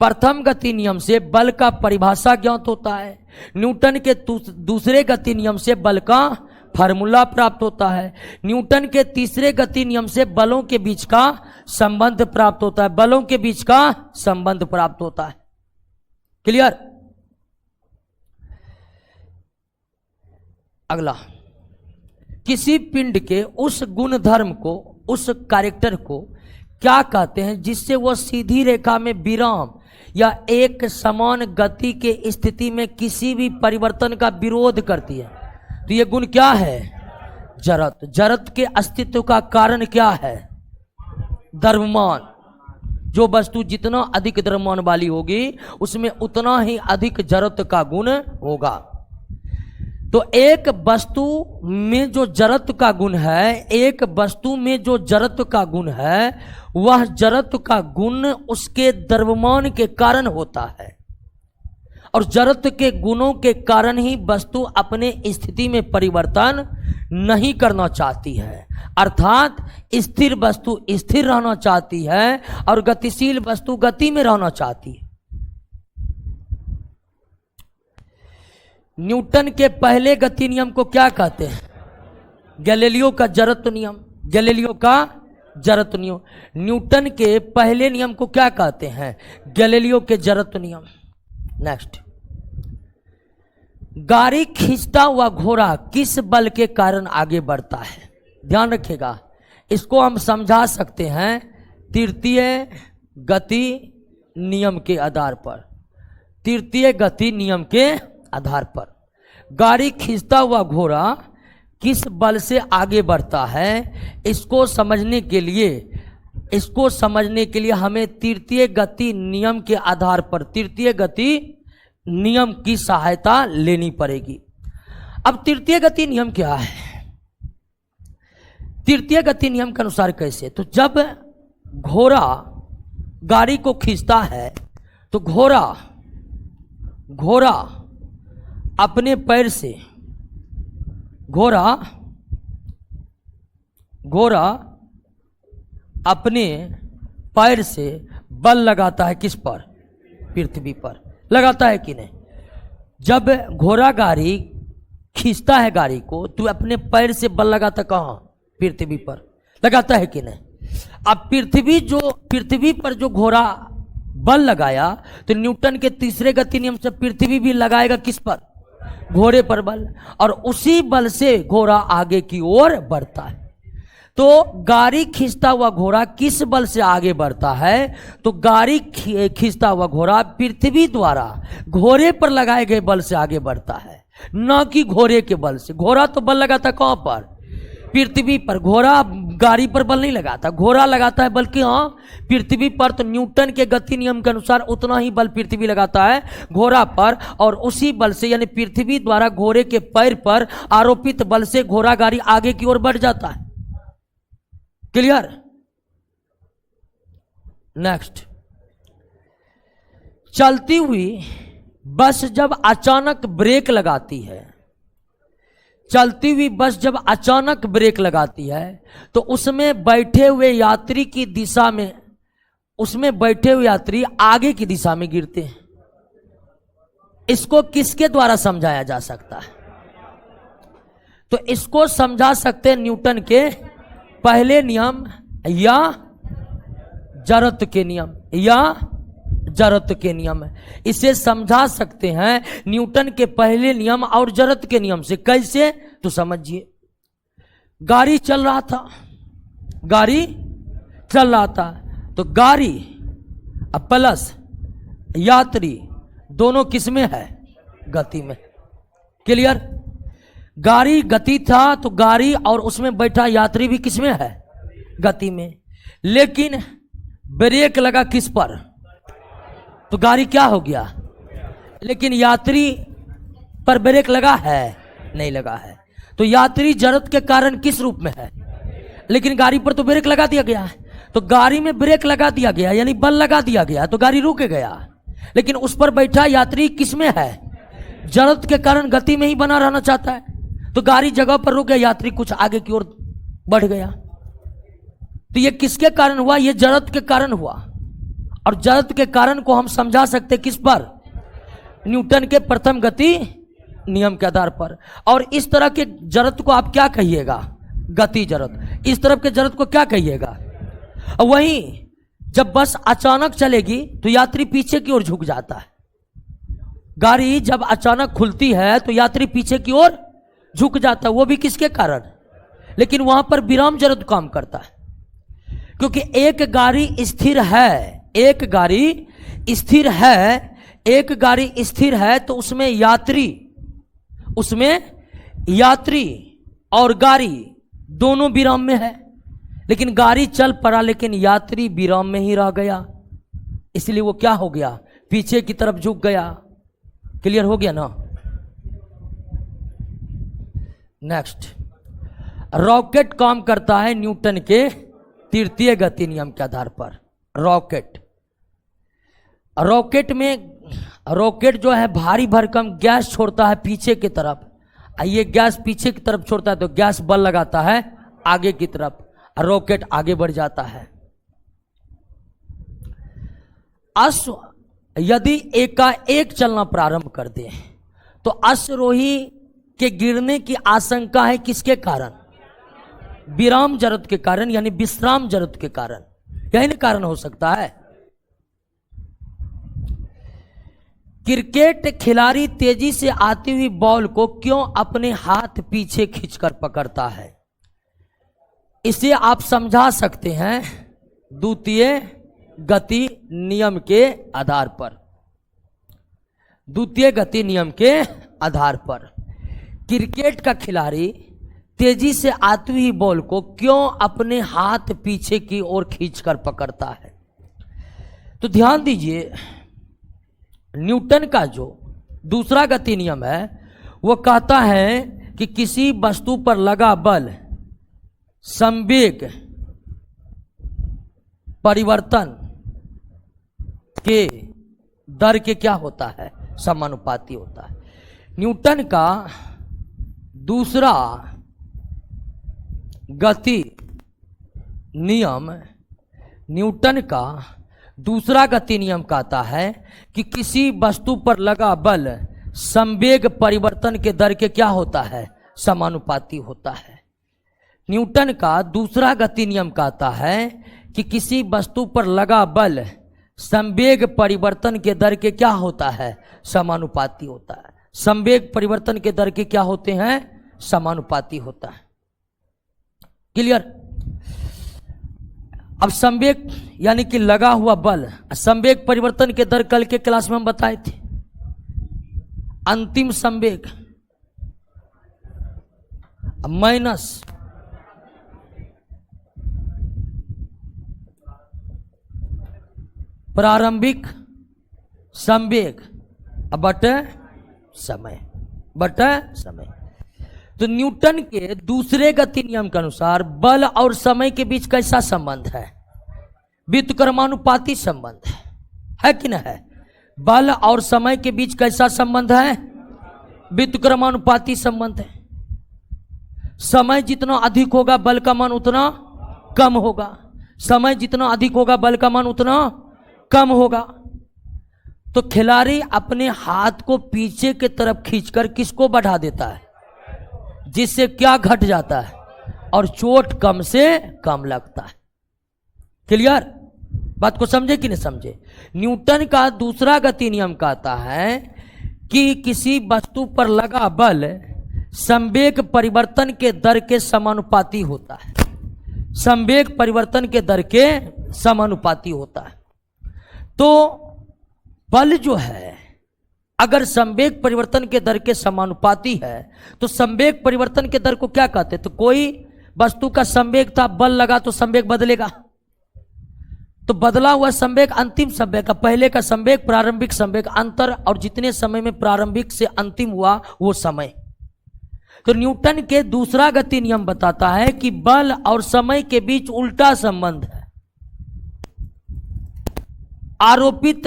प्रथम गति नियम से बल का परिभाषा ज्ञात होता है। न्यूटन के दूसरे गति नियम से बल का फार्मूला प्राप्त होता है। न्यूटन के तीसरे गति नियम से बलों के बीच का संबंध प्राप्त होता है। बलों के बीच का संबंध प्राप्त होता है। क्लियर? अगला, किसी पिंड के उस गुण धर्म को, उस कैरेक्टर को क्या कहते हैं जिससे वह सीधी रेखा में विराम या एक समान गति के स्थिति में किसी भी परिवर्तन का विरोध करती है? तो यह गुण क्या है? जड़त्व। जड़त्व के अस्तित्व का कारण क्या है? द्रव्यमान। जो वस्तु जितना अधिक द्रव्यमान वाली होगी उसमें उतना ही अधिक जड़त्व का गुण होगा। तो एक वस्तु में जो जड़त्व का गुण है, वह जड़त्व का गुण उसके द्रव्यमान के कारण होता है। और जड़त्व के गुणों के कारण ही वस्तु अपने स्थिति में परिवर्तन नहीं करना चाहती है। अर्थात स्थिर वस्तु स्थिर रहना चाहती है और गतिशील वस्तु गति में रहना चाहती है। न्यूटन के पहले गति नियम को क्या कहते हैं? गैलीलियो का जड़त्व नियम। न्यूटन के पहले नियम को क्या कहते हैं? गैलीलियो के जड़त्व नियम। नेक्स्ट, गाड़ी खींचता हुआ घोड़ा किस बल के कारण आगे बढ़ता है? ध्यान रखिएगा, इसको हम समझा सकते हैं तृतीय गति नियम के आधार पर। तृतीय गति नियम के आधार पर गाड़ी खींचता हुआ घोड़ा किस बल से आगे बढ़ता है, इसको समझने के लिए हमें तृतीय गति नियम के आधार पर तृतीय गति नियम की सहायता लेनी पड़ेगी। अब तृतीय गति नियम क्या है? तृतीय गति नियम के अनुसार कैसे? तो जब घोड़ा गाड़ी को खींचता है तो घोड़ा अपने पैर से घोड़ा अपने पैर से बल लगाता है किस पर? पृथ्वी पर। लगाता है कि नहीं? जब घोड़ा गाड़ी खींचता है गाड़ी को, तो अपने पैर से बल लगाता कहाँ? पृथ्वी पर। लगाता है कि नहीं? अब पृथ्वी पर जो घोड़ा बल लगाया, तो न्यूटन के तीसरे गति नियम से पृथ्वी भी लगाएगा किस पर? घोड़े पर बल, और उसी बल से घोड़ा आगे की ओर बढ़ता है। तो गाड़ी खींचता हुआ घोड़ा किस बल से आगे बढ़ता है? तो गाड़ी खींचता हुआ घोड़ा पृथ्वी द्वारा घोड़े पर लगाए गए बल से आगे बढ़ता है, न कि घोड़े के बल से। घोड़ा तो बल लगाता कहां पर? पृथ्वी पर। घोड़ा गाड़ी पर बल नहीं लगाता, घोड़ा लगाता है बल्कि हाँ पृथ्वी पर। तो न्यूटन के गति नियम के अनुसार उतना ही बल पृथ्वी लगाता है घोड़ा पर, और उसी बल से यानी पृथ्वी द्वारा घोड़े के पैर पर आरोपित बल से घोड़ा गाड़ी आगे की ओर बढ़ जाता है। क्लियर? नेक्स्ट, चलती हुई बस जब अचानक ब्रेक लगाती है, चलती हुई बस जब अचानक ब्रेक लगाती है, तो उसमें बैठे हुए यात्री की दिशा में, उसमें बैठे हुए यात्री आगे की दिशा में गिरते हैं। इसको किसके द्वारा समझाया जा सकता है? तो इसको समझा सकते हैं न्यूटन के पहले नियम या जड़त्व के नियम, या जड़त्व के नियम। इसे समझा सकते हैं न्यूटन के पहले नियम और जड़त्व के नियम से। कैसे? तो समझिए, गाड़ी चल रहा था, तो गाड़ी प्लस यात्री दोनों किस में है? गति में। क्लियर? गाड़ी गति था, तो गाड़ी और उसमें बैठा यात्री भी किस में है? गति में। लेकिन ब्रेक लगा किस पर? तो गाड़ी क्या हो गया? लेकिन यात्री पर ब्रेक लगा है? नहीं लगा है। तो यात्री जड़त्व के कारण किस रूप में है? लेकिन गाड़ी पर तो ब्रेक लगा दिया गया है। तो गाड़ी में ब्रेक लगा दिया गया यानी बल लगा दिया गया, तो गाड़ी रुक गया। लेकिन उस पर बैठा यात्री किस में है? जड़त्व के कारण गति में ही बना रहना चाहता है, तो गाड़ी जगह पर रुक गया, यात्री कुछ आगे की ओर बढ़ गया। तो ये किसके कारण हुआ? ये जड़त्व के कारण हुआ। और जड़त्व के कारण को हम समझा सकते किस पर? न्यूटन के प्रथम गति नियम के आधार पर। और इस तरह के जड़त्व को आप क्या कहिएगा? गति जड़त्व। इस तरफ के जड़त्व को क्या कहिएगा? वहीं जब बस अचानक चलेगी तो यात्री पीछे की ओर झुक जाता है। गाड़ी जब अचानक खुलती है तो यात्री पीछे की ओर झुक जाता है, वो भी किसके कारण? लेकिन वहां पर विराम जड़त्व काम करता है, क्योंकि एक गाड़ी स्थिर है, तो उसमें यात्री और गाड़ी दोनों विराम में है। लेकिन गाड़ी चल पड़ा, लेकिन यात्री विराम में ही रह गया, इसलिए वो क्या हो गया? पीछे की तरफ झुक गया। क्लियर हो गया ना? नेक्स्ट, रॉकेट काम करता है न्यूटन के तृतीय गति नियम के आधार पर। रॉकेट जो है भारी भरकम गैस छोड़ता है पीछे की तरफ। ये गैस पीछे की तरफ छोड़ता है तो गैस बल लगाता है आगे की तरफ, रॉकेट आगे बढ़ जाता है। अश्व यदि एकाएक चलना प्रारंभ कर दे तो अश्वरोही के गिरने की आशंका है किसके कारण? विराम जड़त्व के कारण, यानी विश्राम जड़त्व के कारण। यही ना कारण हो सकता है। क्रिकेट खिलाड़ी तेजी से आती हुई बॉल को क्यों अपने हाथ पीछे खींचकर पकड़ता है? इसे आप समझा सकते हैं द्वितीय गति नियम के आधार पर। द्वितीय गति नियम के आधार पर क्रिकेट का खिलाड़ी तेजी से आती हुई बॉल को क्यों अपने हाथ पीछे की ओर खींचकर पकड़ता है? तो ध्यान दीजिए, न्यूटन का जो दूसरा गति नियम है वो कहता है कि किसी वस्तु पर लगा बल संवेग परिवर्तन के दर के क्या होता है? समानुपाती होता है। न्यूटन का दूसरा गति नियम, न्यूटन का दूसरा गति नियम कहता है कि किसी वस्तु पर लगा बल संवेग परिवर्तन के दर के क्या होता है, समानुपाती होता है। न्यूटन का दूसरा गति नियम कहता है कि किसी वस्तु पर लगा बल संवेग परिवर्तन के दर के क्या होता है, समानुपाती होता है। संवेग परिवर्तन के दर के क्या होते हैं, समानुपाती होता है। क्लियर। अब संवेग यानी कि लगा हुआ बल, संवेग परिवर्तन के दर कल के क्लास में हम बताए थे। अंतिम संवेग माइनस प्रारंभिक संवेग बटे समय, बटे समय। तो न्यूटन के दूसरे गति नियम के अनुसार बल और समय के बीच कैसा संबंध है, व्युत्क्रमानुपाती संबंध है कि नहीं है। बल और समय के बीच कैसा संबंध है, व्युत्क्रमानुपाती संबंध है। समय जितना अधिक होगा बल का मान उतना कम होगा, समय जितना अधिक होगा बल का मान उतना कम होगा। तो खिलाड़ी अपने हाथ को पीछे की तरफ खींचकर किसको बढ़ा देता है, जिससे क्या घट जाता है, और चोट कम से कम लगता है। क्लियर, बात को समझे कि नहीं समझे। न्यूटन का दूसरा गति नियम कहता है कि किसी वस्तु पर लगा बल संवेग परिवर्तन के दर के समानुपाती होता है, संवेग परिवर्तन के दर के समानुपाती होता है। तो बल जो है अगर संवेग परिवर्तन के दर के समानुपाती है तो संवेग परिवर्तन के दर को क्या कहते हैं। तो कोई वस्तु का संवेग था, बल लगा तो संवेग बदलेगा, तो बदला हुआ संवेग अंतिम संवेग का, पहले का संवेग प्रारंभिक संवेग, अंतर और जितने समय में प्रारंभिक से अंतिम हुआ वो समय। तो न्यूटन के दूसरा गति नियम बताता है कि बल और समय के बीच उल्टा संबंध है। आरोपित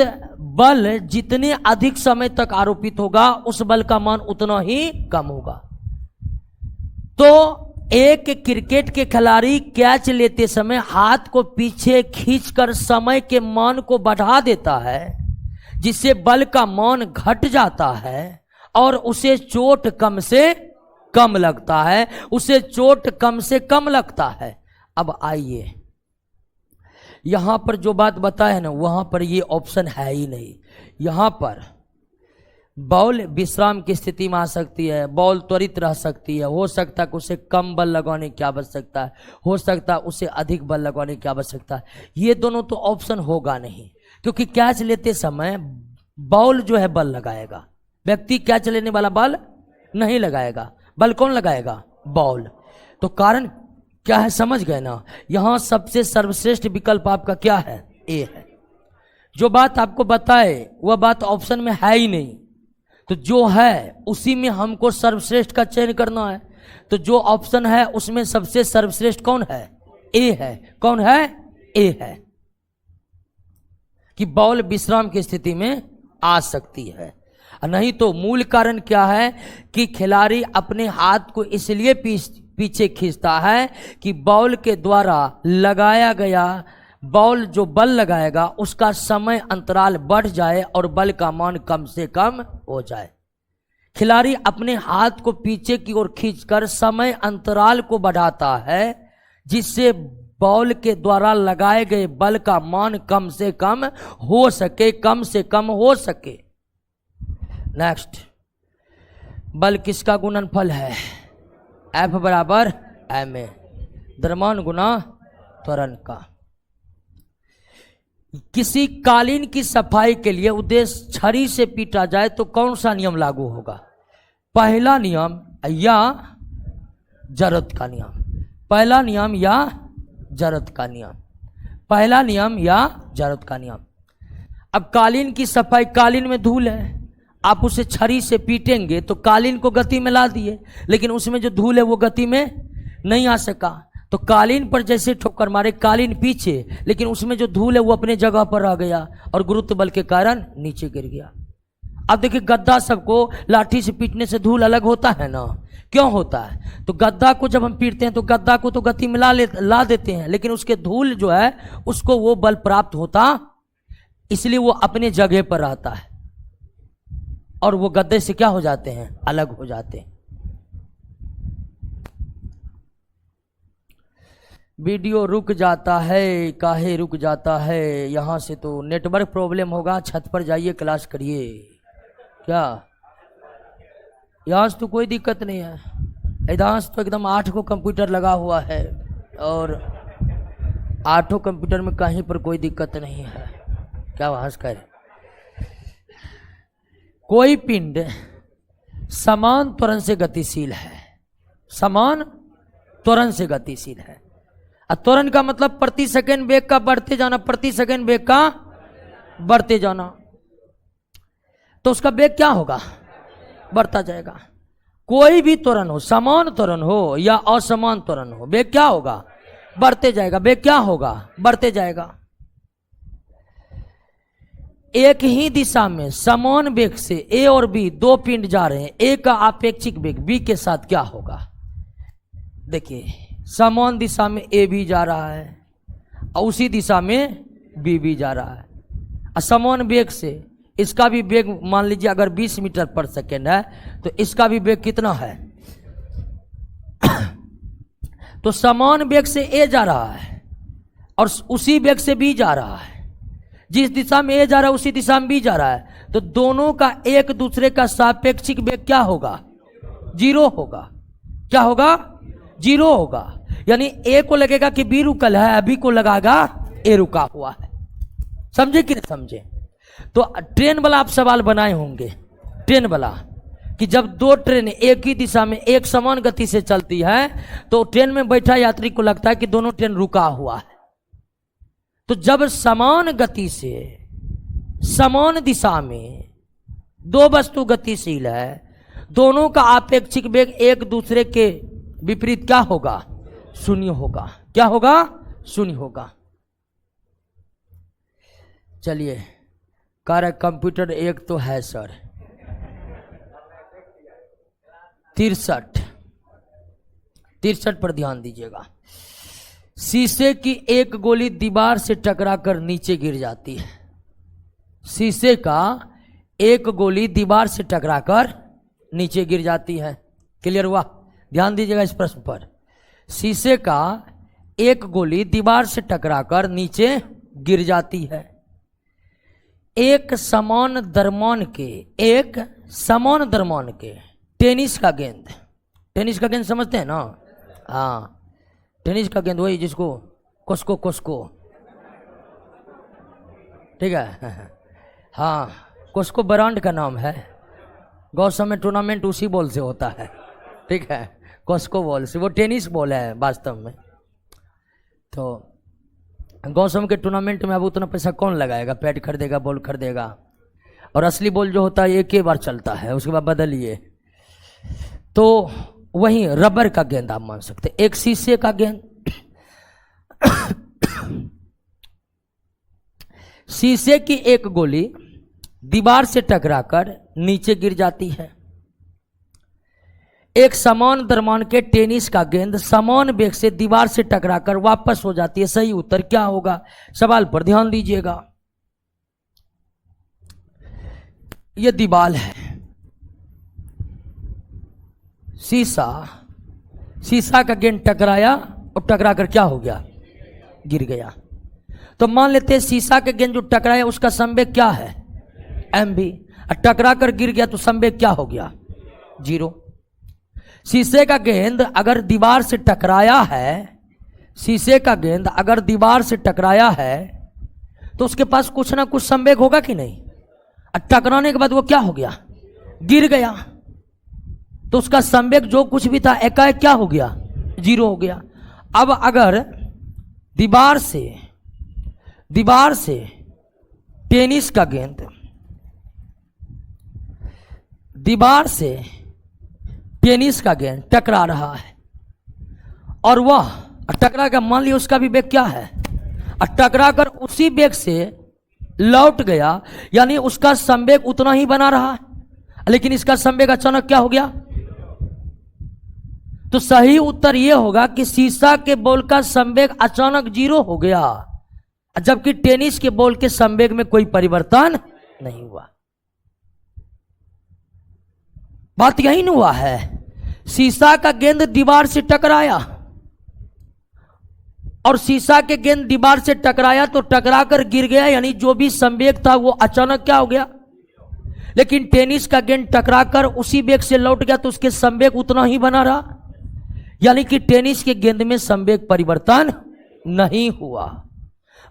बल जितने अधिक समय तक आरोपित होगा उस बल का मान उतना ही कम होगा। तो एक क्रिकेट के खिलाड़ी कैच लेते समय हाथ को पीछे खींचकर समय के मान को बढ़ा देता है, जिससे बल का मान घट जाता है और उसे चोट कम से कम लगता है, उसे चोट कम से कम लगता है। अब आइए यहां पर जो बात बताए है ना, वहां पर ये ऑप्शन है ही नहीं। यहां पर बॉल विश्राम की स्थिति में आ सकती है, बॉल त्वरित रह सकती है, हो सकता है कि उसे कम बल लगाने की आवश्यकता है, हो सकता है उसे अधिक बल लगाने की आवश्यकता है। ये दोनों तो ऑप्शन होगा नहीं, क्योंकि कैच लेते समय बॉल जो है बल लगाएगा, व्यक्ति कैच लेने वाला बल नहीं लगाएगा। बल कौन लगाएगा, बॉल। तो कारण क्या है, समझ गए ना। यहां सबसे सर्वश्रेष्ठ विकल्प आपका क्या है, ए है। जो बात आपको बताए वह बात ऑप्शन में है ही नहीं, तो जो है उसी में हमको सर्वश्रेष्ठ का चयन करना है। तो जो ऑप्शन है उसमें सबसे सर्वश्रेष्ठ कौन है, ए है। कौन है, ए है, कि बॉल विश्राम की स्थिति में आ सकती है। नहीं तो मूल कारण क्या है कि खिलाड़ी अपने हाथ को इसलिए पीछे खींचता है कि बॉल के द्वारा लगाया गया, बॉल जो बल लगाएगा उसका समय अंतराल बढ़ जाए और बल का मान कम से कम हो जाए। खिलाड़ी अपने हाथ को पीछे की ओर खींचकर समय अंतराल को बढ़ाता है, जिससे बॉल के द्वारा लगाए गए बल का मान कम से कम हो सके, कम से कम हो सके। नेक्स्ट, बल किसका गुणनफल है, F बराबर ma, द्रव्यमान गुना त्वरण का। किसी कालीन की सफाई के लिए उद्देश्य छड़ी से पीटा जाए तो कौन सा नियम लागू होगा, पहला नियम या जरूरत का नियम, पहला नियम या जरूरत का नियम, पहला नियम या जरूरत का नियम। अब कालीन की सफाई, कालीन में धूल है, आप उसे छड़ी से पीटेंगे तो कालीन को गति में ला दिए, लेकिन उसमें जो धूल है वो गति में नहीं आ सका। तो कालीन पर जैसे ठोकर मारे, कालीन पीछे, लेकिन उसमें जो धूल है वो अपने जगह पर रह गया और गुरुत्व बल के कारण नीचे गिर गया। अब देखिए गद्दा सबको लाठी से पीटने से धूल अलग होता है ना, क्यों होता है? तो गद्दा को जब हम पीटते हैं तो गद्दा को तो गति में ला देते हैं, लेकिन उसके धूल जो है उसको वो बल प्राप्त होता, इसलिए वो अपने जगह पर रहता है और वो गद्दे से क्या हो जाते हैं, अलग हो जाते हैं। वीडियो रुक जाता है, काहे रुक जाता है? यहां से तो नेटवर्क प्रॉब्लम होगा, छत पर जाइए क्लास करिए। क्या यहाँ से तो कोई दिक्कत नहीं है, इधर से तो एकदम 8 को कंप्यूटर लगा हुआ है और 8 कंप्यूटर में कहीं पर कोई दिक्कत नहीं है। क्या वहां से करे? कोई पिंड समान त्वरण से गतिशील है, समान त्वरण से गतिशील है। त्वरण का मतलब प्रति सेकंड वेग का बढ़ते जाना, प्रति सेकंड वेग का बढ़ते जाना, तो उसका वेग क्या होगा, बढ़ता जाएगा। कोई भी त्वरण हो, समान त्वरण हो या असमान त्वरण हो, वेग क्या होगा, बढ़ते जाएगा। वेग क्या होगा, बढ़ते जाएगा। एक ही दिशा में समान वेग से ए और बी दो पिंड जा रहे हैं, ए का आपेक्षिक वेग बी के साथ क्या होगा? देखिए समान दिशा में ए भी जा रहा है और उसी दिशा में बी भी जा रहा है। समान वेग से इसका भी वेग मान लीजिए अगर 20 मीटर पर सेकेंड है तो इसका भी वेग कितना है? तो समान वेग से ए जा रहा है और उसी वेग से बी जा रहा है। जिस दिशा में ए जा रहा है उसी दिशा में बी जा रहा है, तो दोनों का एक दूसरे का सापेक्षिक वेग क्या होगा, जीरो होगा। क्या होगा, जीरो होगा। यानी ए को लगेगा कि बी रुकल है, अभी को लगाएगा ए रुका हुआ है। समझे कि नहीं समझे? तो ट्रेन वाला आप सवाल बनाए होंगे, ट्रेन वाला, कि जब दो ट्रेन एक ही दिशा में एक समान गति से चलती है तो ट्रेन में बैठा यात्री को लगता है कि दोनों ट्रेन रुका हुआ है। तो जब समान गति से समान दिशा में दो वस्तु गतिशील है, दोनों का आपेक्षिक वेग एक दूसरे के विपरीत क्या होगा, शून्य होगा। क्या होगा, शून्य होगा। चलिए कार्य कंप्यूटर एक तो है सर 63 पर ध्यान दीजिएगा। शीशे की एक गोली दीवार से टकराकर नीचे गिर जाती है। शीशे का एक गोली दीवार से टकराकर नीचे गिर जाती है। क्लियर हुआ? ध्यान दीजिएगा इस प्रश्न पर। शीशे का एक गोली दीवार से टकराकर नीचे गिर जाती है। एक समान द्रव्यमान के टेनिस का गेंद समझते हैं ना? हाँ, टेनिस का गेंद वही जिसको कोस्को ठीक है। हाँ, कोस्को ब्रांड का नाम है। गौसम में टूर्नामेंट उसी बॉल से होता है, ठीक है, कोस्को बॉल से। वो टेनिस बॉल है वास्तव में। तो गौसम के टूर्नामेंट में अब उतना पैसा कौन लगाएगा, पैड खरीदेगा, बॉल खरीदेगा, और असली बॉल जो होता है एक ही बार चलता है, उसके बाद बदलिए। तो वही रबर का गेंद आप मान सकते। एक शीशे का गेंद शीशे की एक गोली दीवार से टकराकर नीचे गिर जाती है। एक समान द्रव्यमान के टेनिस का गेंद समान वेग से दीवार से टकराकर वापस हो जाती है। सही उत्तर क्या होगा? सवाल पर ध्यान दीजिएगा। यह दीवार है, शीशा का गेंद टकराया और टकराकर क्या हो गया, गिर गया। तो मान लेते हैं शीशा के गेंद जो टकराया उसका संवेग क्या है, mv, टकराकर गिर गया तो संवेग क्या हो गया, 0। शीशे का गेंद अगर दीवार से टकराया है, शीशे का गेंद अगर दीवार से टकराया है तो उसके पास कुछ ना कुछ संवेग होगा कि नहीं। टकराने के बाद वो क्या हो गया, गिर गया, तो उसका संवेग जो कुछ भी था एकाएक क्या हो गया, 0 हो गया। अब अगर दीवार से टेनिस का गेंद टकरा रहा है और वह टकरा कर मान लिया उसका भी वेग क्या है, टकरा कर उसी वेग से लौट गया, यानी उसका संवेग उतना ही बना रहा, लेकिन इसका संवेग अचानक क्या हो गया। तो सही उत्तर यह होगा कि शीशा के बॉल का संवेग अचानक 0 हो गया, जबकि टेनिस के बॉल के संवेग में कोई परिवर्तन नहीं हुआ। बात यही न हुआ है। शीशा का गेंद दीवार से टकराया और शीशा के गेंद दीवार से टकराया तो टकराकर गिर गया, यानी जो भी संवेग था वो अचानक क्या हो गया। लेकिन टेनिस का गेंद टकराकर उसी वेग से लौट गया तो उसके संवेग उतना ही बना रहा, यानी कि टेनिस के गेंद में संवेग परिवर्तन नहीं हुआ,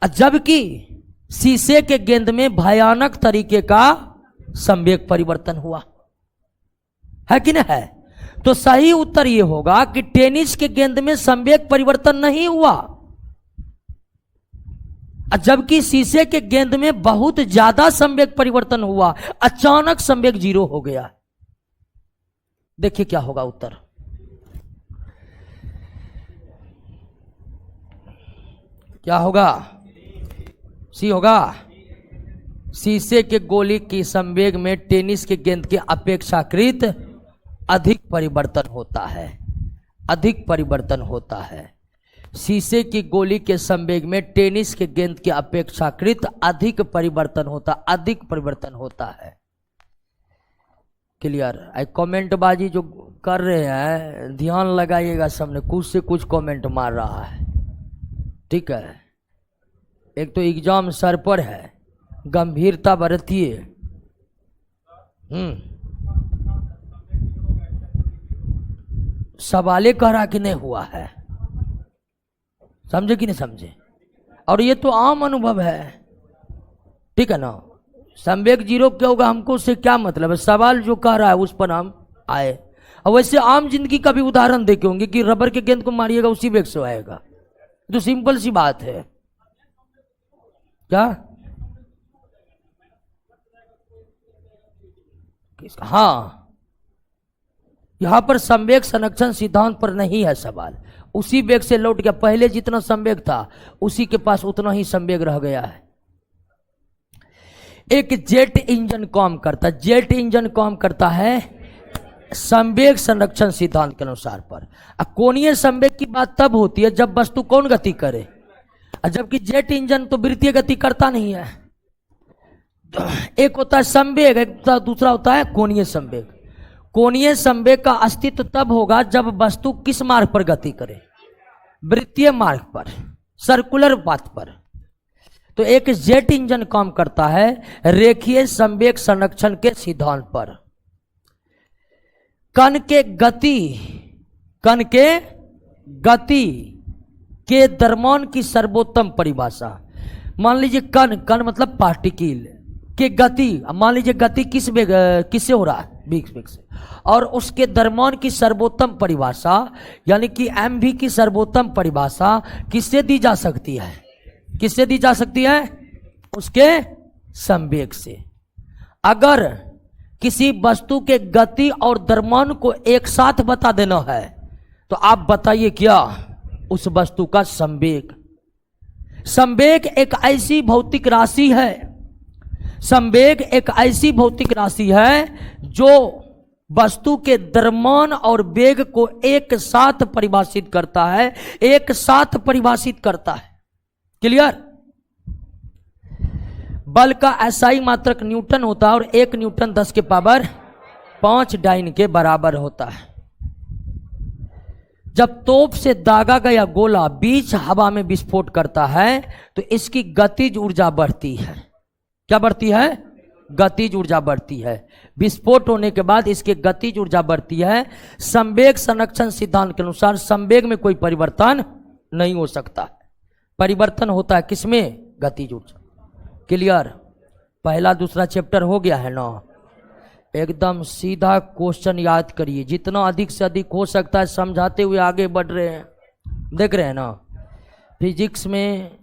जबकि शीशे के गेंद में भयानक तरीके का संवेग परिवर्तन हुआ है कि नहीं है। तो सही उत्तर यह होगा कि टेनिस के गेंद में संवेग परिवर्तन नहीं हुआ, जबकि शीशे के गेंद में बहुत ज्यादा संवेग परिवर्तन हुआ, अचानक संवेग 0 हो गया। देखिए क्या होगा उत्तर। क्या होगा, सी होगा। शीशे के गोली की संवेग में टेनिस के गेंद के अपेक्षाकृत अधिक परिवर्तन होता है, अधिक परिवर्तन होता है। शीशे की गोली के संवेग में टेनिस के गेंद के अपेक्षाकृत अधिक परिवर्तन होता है। क्लियर। कमेंट बाजी जो कर रहे हैं ध्यान लगाइएगा, सबने कुछ से कुछ कमेंट मार रहा है, ठीक है। एक तो एग्जाम सर पर है, गंभीरता बरतिए। सवाले कह रहा कि नहीं हुआ है, समझे कि नहीं समझे। और ये तो आम अनुभव है, ठीक है ना। संवेग 0 क्या होगा हमको उससे क्या मतलब है, सवाल जो कह रहा है उस पर हम आए। और वैसे आम जिंदगी का भी उदाहरण देखे होंगे कि रबर के गेंद को मारिएगा उसी वेग से आएगा, तो सिंपल सी बात है। क्या हाँ, यहां पर संवेग संरक्षण सिद्धांत पर नहीं है सवाल, उसी वेग से लौट गया। पहले जितना संवेग था उसी के पास उतना ही संवेग रह गया है। एक जेट इंजन काम करता है, जेट इंजन काम करता है संवेग संरक्षण सिद्धांत के अनुसार पर। कोणीय संवेग की बात तब होती है जब वस्तु कौन गति करे, जबकि जेट इंजन तो वृत्तीय गति करता नहीं है। एक होता है संवेग, एक दूसरा होता है कोणीय संवेग। कोणीय संवेग का अस्तित्व तब होगा जब वस्तु किस मार्ग पर गति करे, वृत्तीय मार्ग पर, सर्कुलर पाथ पर। तो एक जेट इंजन काम करता है रेखीय संवेग संरक्षण के सिद्धांत पर। कण के गति के द्रव्यमान की सर्वोत्तम परिभाषा। मान लीजिए कण मतलब पार्टिकल के गति, मान लीजिए गति किससे हो रहा है, वेग से, और उसके द्रव्यमान की सर्वोत्तम परिभाषा यानी कि mv की सर्वोत्तम परिभाषा किससे दी जा सकती है, किससे दी जा सकती है, उसके संवेग से। अगर किसी वस्तु के गति और द्रव्यमान को एक साथ बता देना है तो आप बताइए क्या, उस वस्तु का संवेग। संवेग एक ऐसी भौतिक राशि है, संवेग एक ऐसी भौतिक राशि है जो वस्तु के द्रव्यमान और वेग को एक साथ परिभाषित करता है, एक साथ परिभाषित करता है। क्लियर। बल का एसआई मात्रक न्यूटन होता है और 1 न्यूटन 10 के पावर 5 डाइन के बराबर होता है। जब तोप से दागा गया गोला बीच हवा में विस्फोट करता है तो इसकी गतिज ऊर्जा बढ़ती है। क्या बढ़ती है, गतिज ऊर्जा बढ़ती है। विस्फोट होने के बाद इसकी गतिज ऊर्जा बढ़ती है। संवेग संरक्षण सिद्धांत के अनुसार संवेग में कोई परिवर्तन नहीं हो सकता, परिवर्तन होता है किसमें, गतिज ऊर्जा। क्लियर। पहला दूसरा चैप्टर हो गया है ना। एकदम सीधा क्वेश्चन याद करिए, जितना अधिक से अधिक हो सकता है समझाते हुए आगे बढ़ रहे हैं। देख रहे हैं ना, फिजिक्स में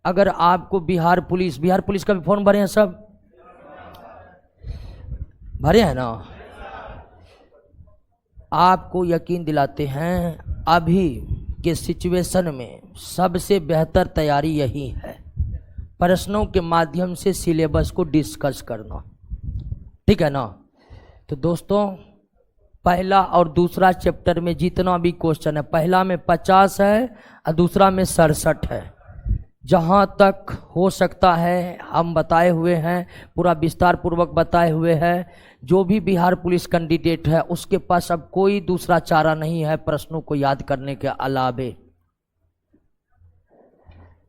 अगर आपको बिहार पुलिस का भी फॉर्म भरे हैं, सब भरे हैं ना। आपको यकीन दिलाते हैं अभी के सिचुएशन में सबसे बेहतर तैयारी यही है। प्रश्नों के माध्यम से सिलेबस को डिस्कस करना, ठीक है ना। तो दोस्तों पहला और दूसरा चैप्टर में जितना भी क्वेश्चन है, पहला में 50 है और दूसरा में 67 है। जहाँ तक हो सकता है हम बताए हुए हैं, पूरा विस्तार पूर्वक बताए हुए हैं। जो भी बिहार पुलिस कैंडिडेट है उसके पास अब कोई दूसरा चारा नहीं है प्रश्नों को याद करने के अलावे।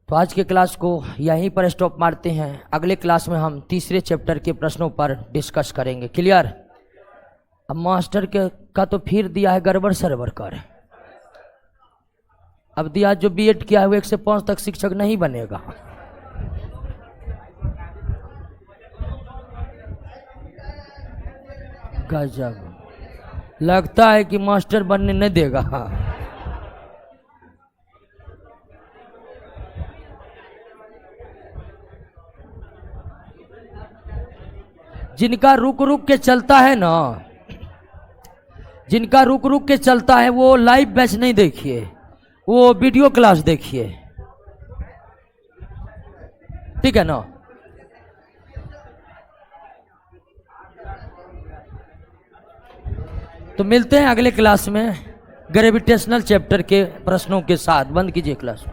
तो आज के क्लास को यहीं पर स्टॉप मारते हैं। अगले क्लास में हम तीसरे चैप्टर के प्रश्नों पर डिस्कस करेंगे। क्लियर। अब मास्टर का तो फिर दिया है गड़बड़ सर्वर कर। अब दिया जो बीएड किया है वो 1 से 5 तक शिक्षक नहीं बनेगा। गजब, लगता है कि मास्टर बनने नहीं देगा। जिनका रुक रुक के चलता है ना, जिनका रुक रुक के चलता है वो लाइव बैच नहीं देखिए, वो वीडियो क्लास देखिए, ठीक है ना। तो मिलते हैं अगले क्लास में ग्रेविटेशनल चैप्टर के प्रश्नों के साथ। बंद कीजिए क्लास।